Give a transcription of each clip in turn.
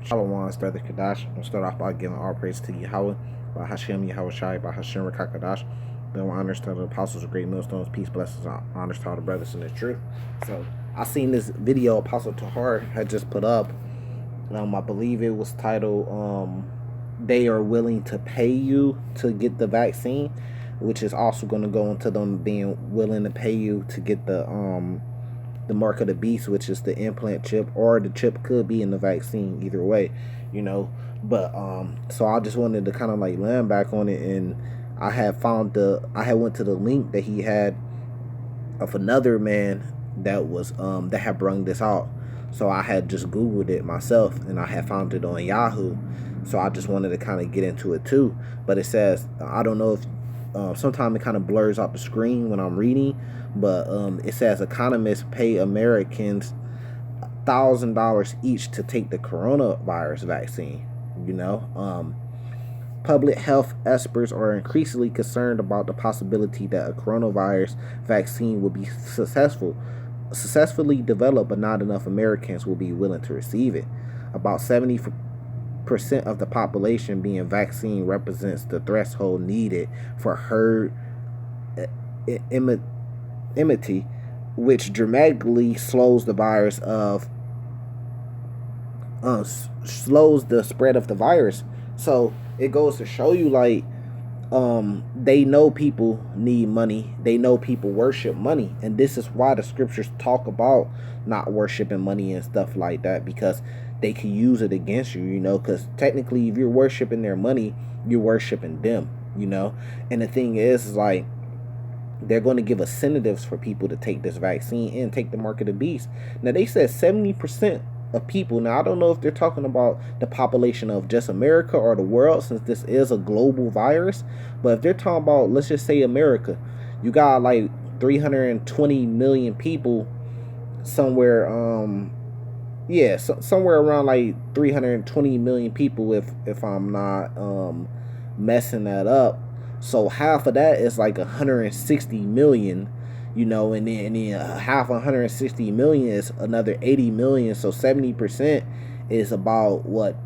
Shalom, it's Brother Kadash. I'm going to start off by giving all praise to Yahweh, by Hashem, Yahweh Shai, by Hashem, Rakakadash. Then honors to the apostles of great millstones, peace, blessings, honors to all the brothers in the truth. So, I seen this video Apostle Tahar had just put up. I believe it was titled, They Are Willing to Pay You to Get the Vaccine, which is also going to go into them being willing to pay you to get the mark of the beast, which is the implant chip, or the chip could be in the vaccine, either way, but so I just wanted to kind of like land back on it, and I had went to the link that he had of another man that was that had brung this out. So I had just Googled it myself, and I had found it on Yahoo. So I just wanted to kind of get into it too. But it says, I don't know if sometimes it kind of blurs out the screen when I'm reading, but it says economists pay Americans $1,000 each to take the coronavirus vaccine. Public health experts are increasingly concerned about the possibility that a coronavirus vaccine will be successfully developed, but not enough Americans will be willing to receive it. About 70% of the population being vaccinated represents the threshold needed for herd immunity, which dramatically slows the spread of the virus. So it goes to show you, like, they know people need money. They know people worship money, and this is why the scriptures talk about not worshiping money and stuff like that, because they can use it against you, because technically if you're worshiping their money, you're worshiping them, and the thing is like, they're going to give incentives for people to take this vaccine and take the mark of the beast. Now, they said 70% of people. Now, I don't know if they're talking about the population of just America or the world, since this is a global virus. But if they're talking about, let's just say America, you got like 320 million people somewhere. Somewhere around like 320 million people, if I'm not messing that up. So half of that is like 160 million, and then half 160 million is another 80 million. So 70% is about what,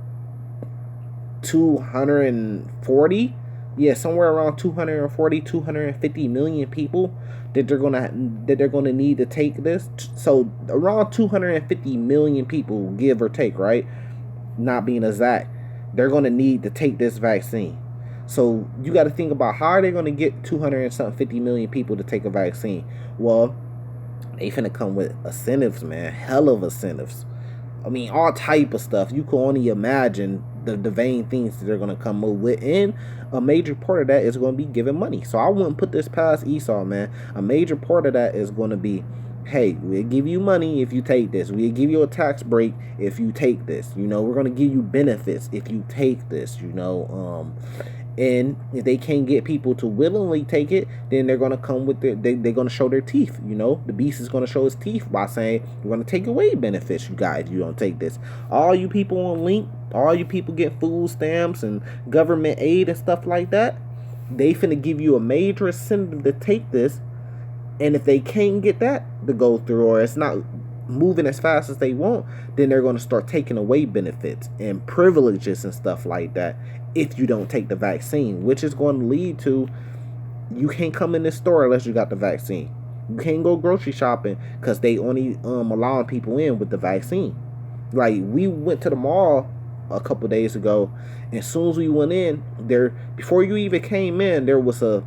240? Yeah, somewhere around 240, 250 million people that they're gonna need to take this. So around 250 million people, give or take, right? Not being exact, they're gonna need to take this vaccine. So you got to think about, how are they going to get 250 million people to take a vaccine? Well, they finna come with incentives, man. Hell of incentives. I mean, all type of stuff. You can only imagine the vain things that they're going to come up with. And a major part of that is going to be giving money. So I wouldn't put this past Esau, man. A major part of that is going to be, hey, we'll give you money if you take this. We'll give you a tax break if you take this. We're going to give you benefits if you take this, and if they can't get people to willingly take it, then they're going to come with they're going to show their teeth. The beast is going to show his teeth by saying, we're going to take away benefits, you guys, if you don't take this. All you people on link, all you people get food stamps and government aid and stuff like that, they finna give you a major incentive to take this. And if they can't get that to go through, or it's not moving as fast as they want, then they're going to start taking away benefits and privileges and stuff like that if you don't take the vaccine, which is going to lead to, you can't come in this store unless you got the vaccine. You can't go grocery shopping because they only allowing people in with the vaccine. Like, we went to the mall a couple days ago, and as soon as we went in there, before you even came in, there was a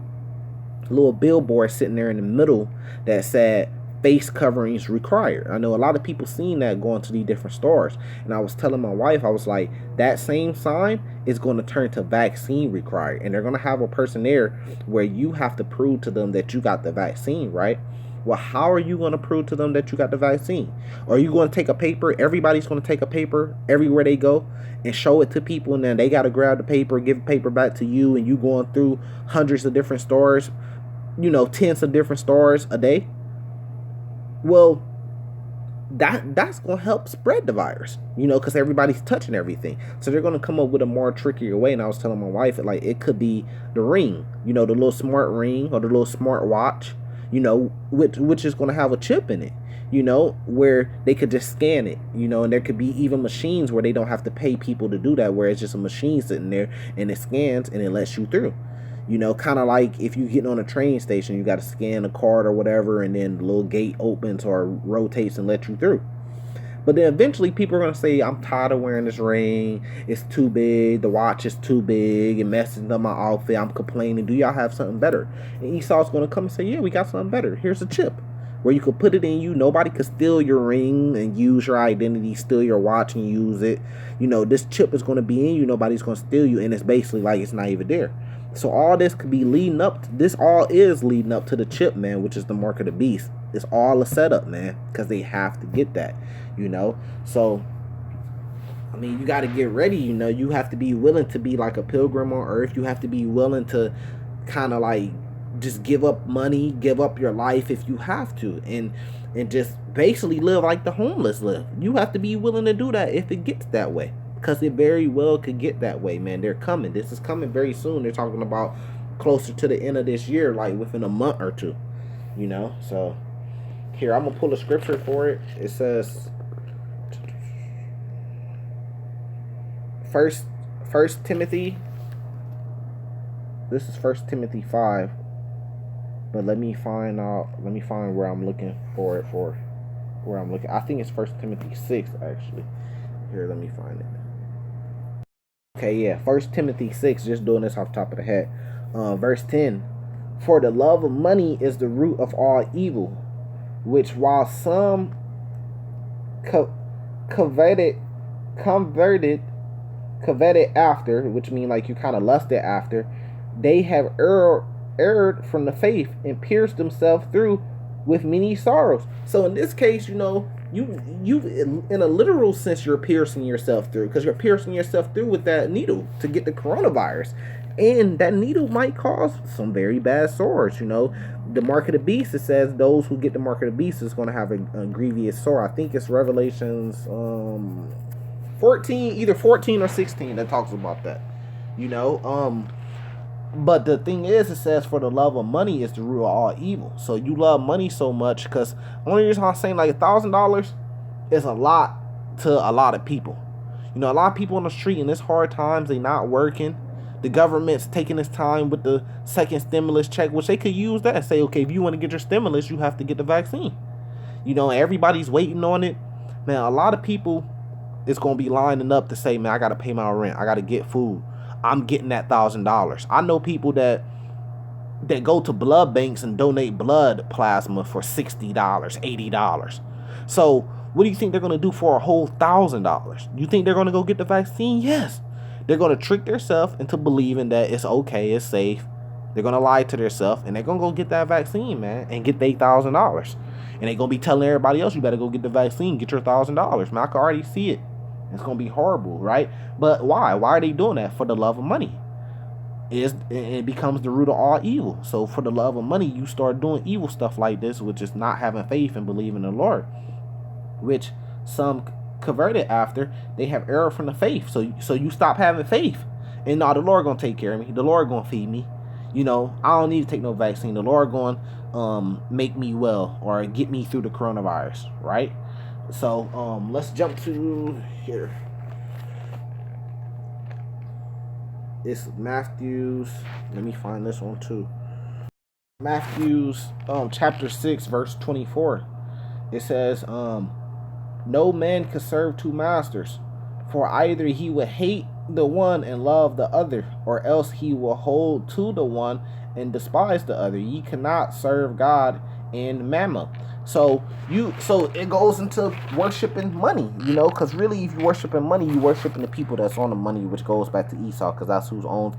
little billboard sitting there in the middle that said face coverings required. I know a lot of people seen that going to these different stores, and I was telling my wife, I was like, that same sign is going to turn to vaccine required, and they're going to have a person there where you have to prove to them that you got the vaccine, right? Well, how are you going to prove to them that you got the vaccine? Are you going to take a paper? Everybody's going to take a paper everywhere they go and show it to people, and then they got to grab the paper, give the paper back to you, and you going through hundreds of different stores, tens of different stores a day. Well, that's going to help spread the virus, because everybody's touching everything. So they're going to come up with a more trickier way. And I was telling my wife, like, it could be the ring, the little smart ring or the little smart watch, which is going to have a chip in it. where they could just scan it, and there could be even machines where they don't have to pay people to do that, where it's just a machine sitting there and it scans and it lets you through. Kind of like if you get on a train station, you got to scan a card or whatever, and then the little gate opens or rotates and let you through. But then eventually people are going to say, I'm tired of wearing this ring. It's too big. The watch is too big. It messes up my outfit. I'm complaining. Do y'all have something better? And Esau's going to come and say, yeah, we got something better. Here's a chip where you could put it in you. Nobody could steal your ring and use your identity, steal your watch and use it. This chip is going to be in you. Nobody's going to steal you. And it's basically like it's not even there. So all this could be leading up. This all is leading up to the chip, man, which is the mark of the beast. It's all a setup, man, because they have to get that, So, I mean, you got to get ready, You have to be willing to be like a pilgrim on earth. You have to be willing to kind of like just give up money, give up your life if you have to, and just basically live like the homeless live. You have to be willing to do that if it gets that way. Because it very well could get that way, man. They're coming. This is coming very soon. They're talking about closer to the end of this year, like within a month or two. So here, I'm going to pull a scripture for it. It says, First Timothy. This is 1 Timothy 5. But let me find where I'm looking for it for. Where I'm looking. I think it's 1 Timothy 6, actually. Here, let me find it. Okay, yeah, 1 Timothy 6, just doing this off the top of the head. Verse 10, for the love of money is the root of all evil, which while some coveted after, which means like you kind of lusted after, they have erred from the faith and pierced themselves through with many sorrows. So in this case, you in a literal sense, you're piercing yourself through, because you're piercing yourself through with that needle to get the coronavirus, and that needle might cause some very bad sores. The mark of the beast, it says those who get the mark of the beast is going to have a grievous sore. I think it's Revelations 14, either 14 or 16 that talks about that. But the thing is, it says, for the love of money is the root of all evil. So you love money so much, because only reason I'm saying like $1,000 is a lot to a lot of people. A lot of people on the street in this hard times, they not working. The government's taking its time with the second stimulus check, which they could use that and say, okay, if you want to get your stimulus, you have to get the vaccine. Everybody's waiting on it. Man, a lot of people is going to be lining up to say, man, I got to pay my rent. I got to get food. I'm getting that $1,000. I know people that go to blood banks and donate blood plasma for $60, $80. So what do you think they're going to do for a whole $1,000? You think they're going to go get the vaccine? Yes. They're going to trick themselves into believing that it's okay, it's safe. They're going to lie to themselves, and they're going to go get that vaccine, man, and get their $1,000. And they're going to be telling everybody else, you better go get the vaccine, get your $1,000. Man, I can already see it. It's going to be horrible, right? But why? Why are they doing that? For the love of money. It becomes the root of all evil. So for the love of money, you start doing evil stuff like this, which is not having faith and believing in the Lord, which some converted after. They have error from the faith. So you stop having faith. And now the Lord going to take care of me. The Lord going to feed me. I don't need to take no vaccine. The Lord going to make me well or get me through the coronavirus, right? So let's jump to here. It's Matthew's. Let me find this one too. Matthew's chapter 6 verse 24. It says no man can serve two masters, for either he will hate the one and love the other, or else he will hold to the one and despise the other. Ye cannot serve God and mammon. So it goes into worshiping money, because really, if you're worshiping money, you're worshiping the people that's on the money, which goes back to Esau, because that's who's owns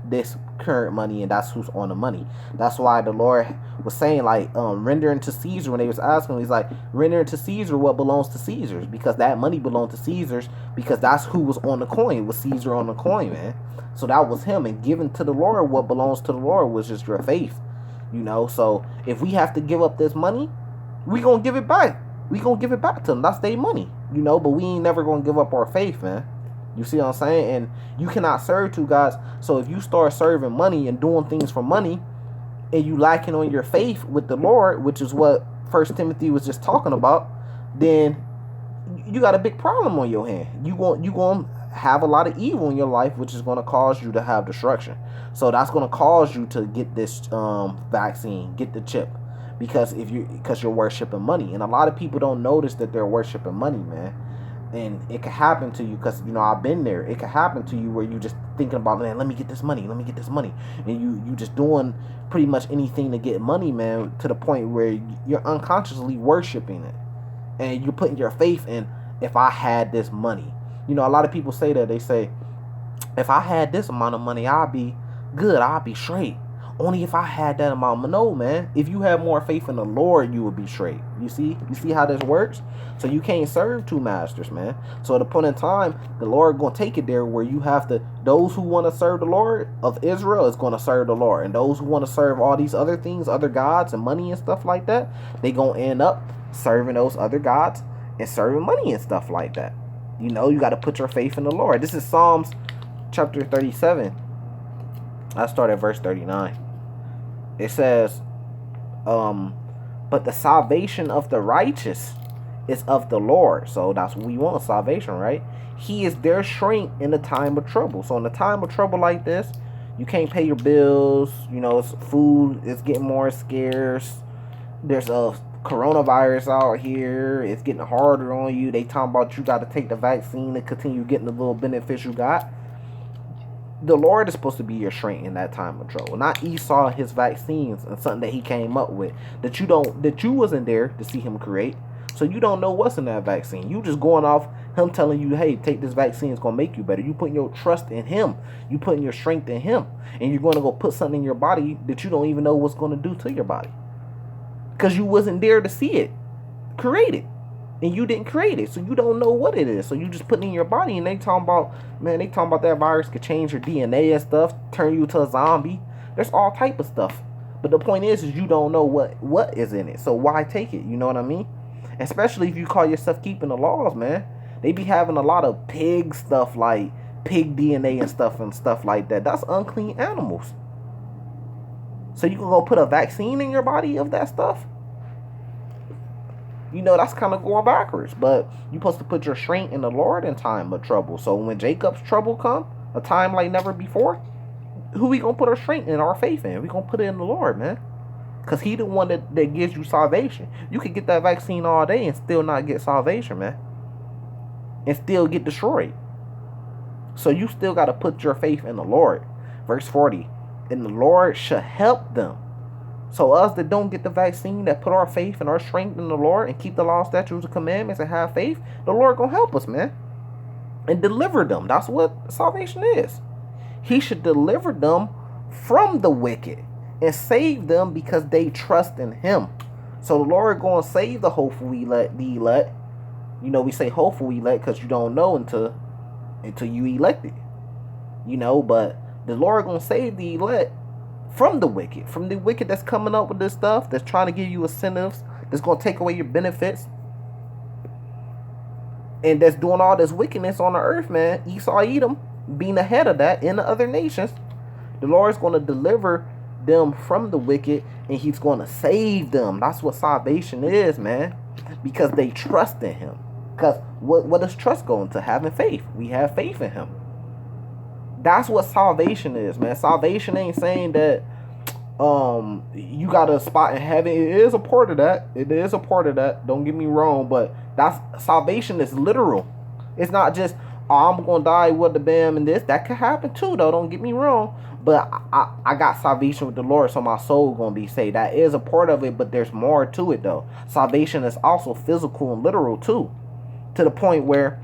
this current money, and that's who's on the money. That's why the Lord was saying, like, render unto Caesar, when they was asking him, he's like, render unto Caesar what belongs to Caesar's, because that money belonged to Caesar's, because that's who was on the coin, was Caesar on the coin, man. So that was him, and giving to the Lord what belongs to the Lord was just your faith, So if we have to give up this money, we gonna give it back. We gonna give it back to them. That's their money, but we ain't never gonna give up our faith, man. You see what I'm saying? And you cannot serve two gods. So if you start serving money and doing things for money, and you lacking on your faith with the Lord, which is what First Timothy was just talking about, then you got a big problem on your hand. You going to have a lot of evil in your life, which is going to cause you to have destruction. So that's going to cause you to get this vaccine, get the chip, because you're worshiping money, and a lot of people don't notice that they're worshiping money, man. And it could happen to you, because I've been there. It could happen to you where you just thinking about, man, let me get this money, and you just doing pretty much anything to get money, man, to the point where you're unconsciously worshiping it, and you're putting your faith in, if I had this money. A lot of people say that. They say, if I had this amount of money, I'd be good, I'd be straight. Only if I had that amount. No, man. If you had more faith in the Lord, you would be straight. You see how this works? So you can't serve two masters, man. So at a point in time, the Lord going to take it there where you have to, those who want to serve the Lord of Israel is going to serve the Lord. And those who want to serve all these other things, other gods and money and stuff like that, they going to end up serving those other gods and serving money and stuff like that. You got to put your faith in the Lord. This is Psalms chapter 37. I start at verse 39. It says, but the salvation of the righteous is of the Lord. So that's what we want, salvation, right? He is their strength in the time of trouble. So in the time of trouble like this, you can't pay your bills. It's food is getting more scarce. There's a coronavirus out here. It's getting harder on you. They talking about you got to take the vaccine to continue getting the little benefits you got. The Lord is supposed to be your strength in that time of trouble, not Esau, his vaccines and something that he came up with that you wasn't there to see him create. So you don't know what's in that vaccine. You just going off him telling you, hey, take this vaccine, it's gonna make you better. You putting your trust in him. You putting your strength in him, and you're gonna go put something in your body that you don't even know what's gonna do to your body, because you wasn't there to see it created. And you didn't create it, so you don't know what it is. So you just put it in your body, and they talking about that virus could change your DNA and stuff, turn you to a zombie. There's all type of stuff. But the point is you don't know what is in it. So why take it? You know what I mean? Especially if you call yourself keeping the laws, man. They be having a lot of pig stuff, like pig DNA and stuff like that. That's unclean animals. So you can go put a vaccine in your body of that stuff? That's kind of going backwards. But you're supposed to put your strength in the Lord in time of trouble. So when Jacob's trouble come, a time like never before, who we going to put our strength and our faith in? We going to put it in the Lord, man. Because he the one that gives you salvation. You could get that vaccine all day and still not get salvation, man. And still get destroyed. So you still got to put your faith in the Lord. Verse 40. And the Lord shall help them. So us that don't get the vaccine, that put our faith and our strength in the Lord and keep the law, statutes, and commandments and have faith, the Lord gonna help us, man. And deliver them. That's what salvation is. He should deliver them from the wicked and save them because they trust in him. So the Lord gonna save the hopeful elect, the elect. We say hopeful elect because you don't know until you elected. But the Lord gonna save the elect from the wicked that's coming up with this stuff, that's trying to give you incentives, that's going to take away your benefits, and that's doing all this wickedness on the earth, man. Esau, Edom, being ahead of that in the other nations. The Lord's going to deliver them from the wicked, and he's going to save them. That's what salvation is, man, because they trust in him. Because what does trust go into? Having faith. We have faith in him. That's what salvation is, man. Salvation ain't saying that you got a spot in heaven. It is a part of that. Don't get me wrong, but salvation is literal. It's not just, I'm gonna die with the bam and this. That could happen too, though. Don't get me wrong. But I got salvation with the Lord, so my soul gonna be saved. That is a part of it, but there's more to it, though. Salvation is also physical and literal too, to the point where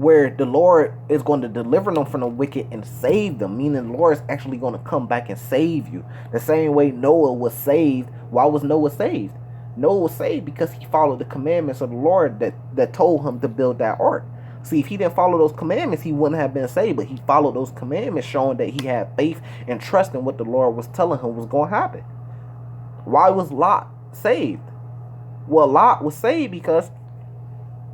the Lord is going to deliver them from the wicked and save them, meaning the Lord is actually going to come back and save you. The same way Noah was saved. Why was Noah saved? Noah was saved because he followed the commandments of the Lord that told him to build that ark. See, if he didn't follow those commandments, he wouldn't have been saved, but he followed those commandments, showing that he had faith and trust in what the Lord was telling him was going to happen. Why was Lot saved? Well, Lot was saved because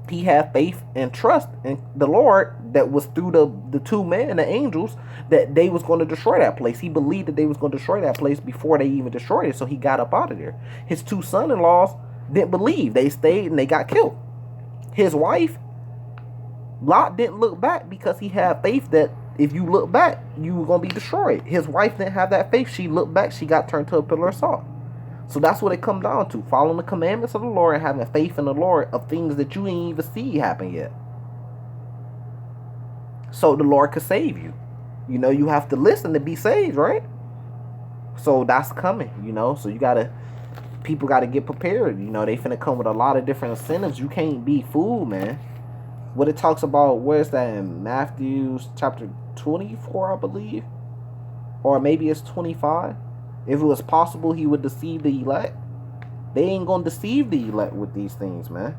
he had faith and trust in the Lord that was through the two men, the angels, that they was going to destroy that place. He believed that they was going to destroy that place before they even destroyed it, so he got up out of there. His two son-in-laws didn't believe. They stayed and they got killed. His wife, Lot, didn't look back because he had faith that if you look back, you were going to be destroyed. His wife didn't have that faith. She looked back. She got turned to a pillar of salt. So that's what it comes down to. Following the commandments of the Lord and having faith in the Lord of things that you ain't even see happen yet. So the Lord could save you. You know, you have to listen to be saved, right? So that's coming, you know. So people gotta get prepared. You know, they finna come with a lot of different incentives. You can't be fooled, man. What it talks about, where's that in Matthew chapter 24, I believe? Or maybe it's 25. If it was possible, he would deceive the elect. They ain't gonna deceive the elect with these things, man.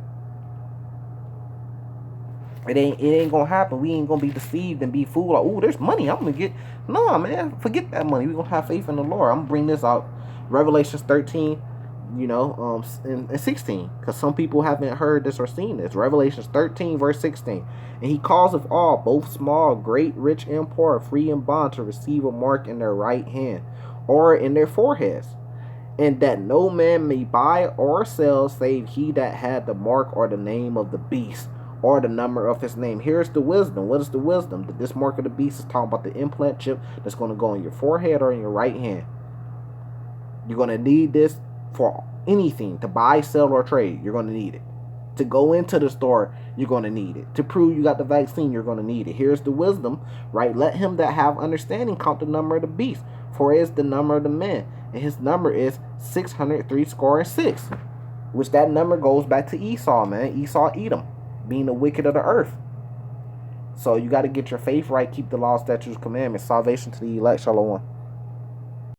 It ain't gonna happen. We ain't gonna be deceived and be fooled. Like, oh, there's money I'm gonna get. No, man, forget that money. We gonna have faith in the Lord. I'm gonna bring this out. Revelations 13, you know, and 16, because some people haven't heard this or seen this. Revelations 13, verse 16. And he causeth all, both small, great, rich, and poor, free and bond, to receive a mark in their right hand or in their foreheads, and that no man may buy or sell save he that had the mark or the name of the beast or the number of his name. Here's the wisdom. What is the wisdom? That this mark of the beast is talking about the implant chip that's going to go on your forehead or in your right hand. You're going to need this for anything, to buy, sell, or trade. You're going to need it. To go into the store, you're going to need it. To prove you got the vaccine, you're going to need it. Here's the wisdom, right? Let him that have understanding count the number of the beast, for it is the number of the men, and his number is 636, which that number goes back to Esau, man. Esau, Edom, being the wicked of the earth. So you got to get your faith right, keep the law, statutes, commandments. Salvation to the elect. Shalom.